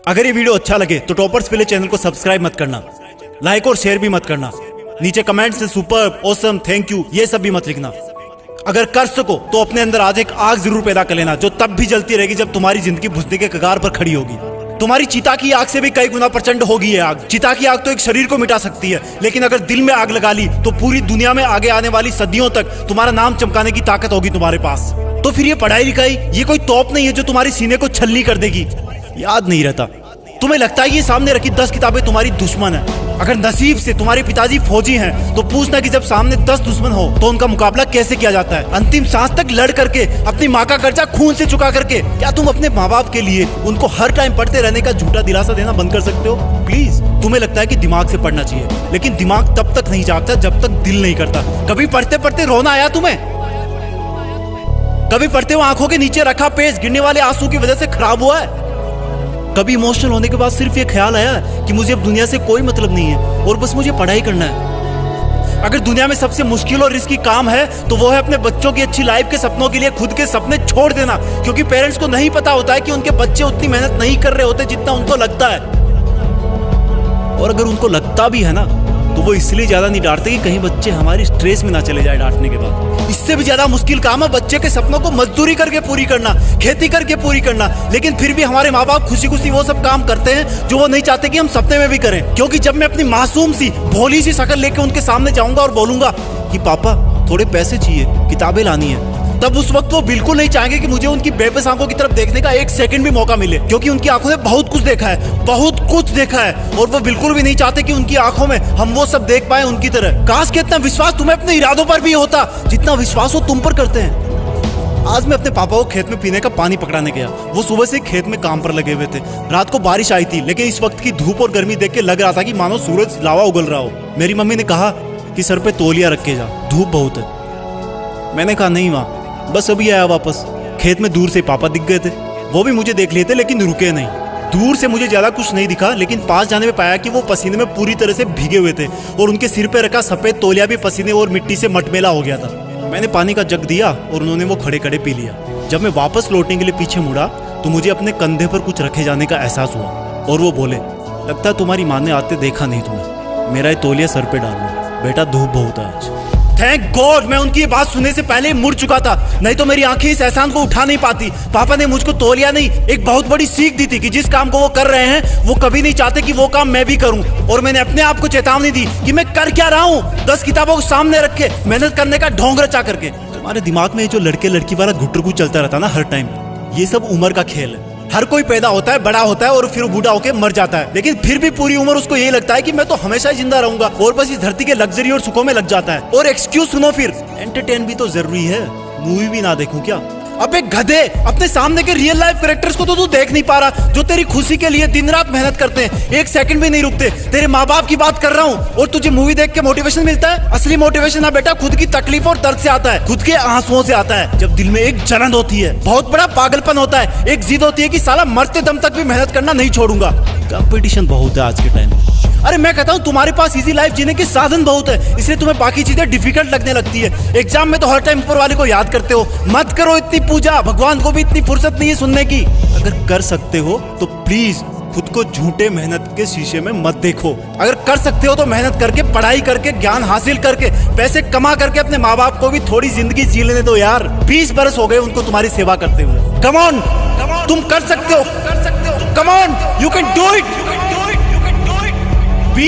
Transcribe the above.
अगर ये वीडियो अच्छा लगे तो टॉपर्स के लिए चैनल को सब्सक्राइब मत करना, लाइक और शेयर भी मत करना। नीचे कमेंट्स में सुपर, ऑसम, थैंक यू ये सब भी मत लिखना। अगर कर सको तो अपने अंदर आज एक आग जरूर पैदा कर लेना, जो तब भी जलती रहेगी जब तुम्हारी जिंदगी बुझने के कगार पर खड़ी होगी। तुम्हारी चिता की आग से भी कई गुना प्रचंड होगी ये आग। चिता की आग तो एक शरीर को मिटा सकती है, लेकिन अगर दिल में आग लगा ली तो पूरी दुनिया में आगे आने वाली सदियों तक तुम्हारा नाम चमकाने की ताकत होगी तुम्हारे पास। तो फिर ये पढ़ाई लिखाई ये कोई तोप नहीं है जो तुम्हारे सीने को छलनी कर देगी। याद नहीं रहता, तुम्हें लगता है ये सामने रखी 10 किताबें तुम्हारी दुश्मन है। अगर नसीब से तुम्हारे पिताजी फौजी हैं तो पूछना कि जब सामने 10 दुश्मन हो तो उनका मुकाबला कैसे किया जाता है। अंतिम सांस तक लड़ करके, अपनी माँ का कर्जा खून से चुका करके, क्या तुम अपने माँ बाप के लिए उनको हर टाइम पढ़ते रहने का झूठा दिलासा देना बंद कर सकते हो? प्लीज। तुम्हें लगता है कि दिमाग से पढ़ना चाहिए, लेकिन दिमाग तब तक नहीं जागता जब तक दिल नहीं करता। कभी पढ़ते पढ़ते रोना आया तुम्हें? कभी पढ़ते हुए आंखों के नीचे रखा पेज गिरने वाले आंसू की वजह से खराब हुआ है? कभी इमोशनल होने के बाद सिर्फ ये ख्याल आया कि मुझे अब दुनिया से कोई मतलब नहीं है और बस मुझे पढ़ाई करना है? अगर दुनिया में सबसे मुश्किल और रिस्की काम है तो वो है अपने बच्चों की अच्छी लाइफ के सपनों के लिए खुद के सपने छोड़ देना, क्योंकि पेरेंट्स को नहीं पता होता है कि उनके बच्चे उतनी मेहनत नहीं कर रहे होते जितना उनको लगता है। और अगर उनको लगता भी है ना तो वो इसलिए ज्यादा नहीं डांटते कि कहीं बच्चे हमारी स्ट्रेस में ना चले जाए डांटने के बाद। इससे भी ज्यादा मुश्किल काम है बच्चे के सपनों को मजदूरी करके पूरी करना, खेती करके पूरी करना। लेकिन फिर भी हमारे माँ बाप खुशी खुशी वो सब काम करते हैं जो वो नहीं चाहते कि हम सपने में भी करें। क्योंकि जब मैं अपनी मासूम सी भोली सी शक्ल लेके उनके सामने जाऊंगा और बोलूंगा कि पापा थोड़े पैसे चाहिए, किताबें लानी है, तब उस वक्त वो बिल्कुल नहीं चाहेंगे कि मुझे उनकी बेबस आंखों की तरफ देखने का एक सेकंड भी मौका मिले, क्योंकि उनकी आंखों ने बहुत कुछ देखा है, बहुत कुछ देखा है। और वो बिल्कुल भी नहीं चाहते कि उनकी आंखों में हम वो सब देख पाए उनकी तरह। काश कि इतना विश्वास तुम्हें अपने इरादों पर भी होता जितना विश्वास वो तुम पर करते हैं। आज मैं अपने पापा को खेत में पीने का पानी पकड़ाने गया। वो सुबह से खेत में काम पर लगे हुए थे। रात को बारिश आई थी, लेकिन इस वक्त की धूप और गर्मी देख के लग रहा था कि मानो सूरज लावा उगल रहा हो। मेरी मम्मी ने कहा कि सर पे तौलिया रख के जा, धूप बहुत है। मैंने कहा नहीं माँ, बस अभी आया वापस। खेत में दूर से पापा दिख गए थे, वो भी मुझे देख लिए थे लेकिन रुके नहीं। दूर से मुझे ज्यादा कुछ नहीं दिखा, लेकिन पास जाने में पाया कि वो पसीने में पूरी तरह से भीगे हुए थे और उनके सिर पे रखा सफेद तौलिया भी पसीने और मिट्टी से मटमेला हो गया था। मैंने पानी का जग दिया और उन्होंने वो खड़े खड़े पी लिया। जब मैं वापस लौटने के लिए पीछे मुड़ा तो मुझे अपने कंधे पर कुछ रखे जाने का एहसास हुआ और वो बोले, लगता है तुम्हारी माँ ने आते देखा नहीं तुम्हें, मेरा ये तौलिया सर पे डाल लो, बेटा धूप बहुत है आज। थैंक गॉड मैं उनकी ये बात सुनने से पहले ही मुड़ चुका था, नहीं तो मेरी आंखें इस एहसान को उठा नहीं पाती। पापा ने मुझको तौलिया नहीं, एक बहुत बड़ी सीख दी थी कि जिस काम को वो कर रहे हैं वो कभी नहीं चाहते कि वो काम मैं भी करूं। और मैंने अपने आप को चेतावनी दी कि मैं कर क्या रहा हूं, 10 किताबों को सामने रख के मेहनत करने का ढोंग रचा करके। तुम्हारे दिमाग में जो लड़के लड़की वाला घुटरगु चलता रहता ना हर टाइम, ये सब उम्र का खेल है। हर कोई पैदा होता है, बड़ा होता है और फिर बूढ़ा होकर मर जाता है, लेकिन फिर भी पूरी उम्र उसको यही लगता है कि मैं तो हमेशा ही जिंदा रहूंगा और बस इस धरती के लग्जरी और सुखों में लग जाता है। और एक्सक्यूज सुनो, फिर एंटरटेन भी तो जरूरी है, मूवी भी ना देखूं क्या? अबे गधे, अपने सामने के रियल लाइफ कैरेक्टर्स को तो तू देख नहीं पा रहा, जो तेरी खुशी के लिए दिन रात मेहनत करते हैं, एक सेकंड भी नहीं रुकते। तेरे माँ बाप की बात कर रहा हूँ और तुझे मूवी देख के मोटिवेशन मिलता है? असली मोटिवेशन ना बेटा खुद की तकलीफ और दर्द से आता है, खुद के आंसुओं से आता है। जब दिल में एक जलन होती है, बहुत बड़ा पागलपन होता है, एक जिद होती है कि साला मरते दम तक भी मेहनत करना नहीं छोड़ूंगा। कंपटीशन बहुत है आज के टाइम। अरे मैं कहता हूँ तुम्हारे पास इजी लाइफ जीने के साधन बहुत है, इसलिए तुम्हें बाकी चीजें डिफिकल्ट लगने लगती है। एग्जाम में तो हर टाइम ऊपर वाले को याद करते हो। मत करो इतनी पूजा, भगवान को भी इतनी फुर्सत नहीं है सुनने की। अगर कर सकते हो तो प्लीज खुद को झूठे मेहनत के शीशे में मत देखो। अगर कर सकते हो तो मेहनत करके, पढ़ाई करके, ज्ञान हासिल करके, पैसे कमा करके अपने माँ बाप को भी थोड़ी जिंदगी जी लेने दो यार। 20 बरस हो गए उनको तुम्हारी सेवा करते हुए। कम ऑन, तुम कर सकते हो, come on, you can do it. Be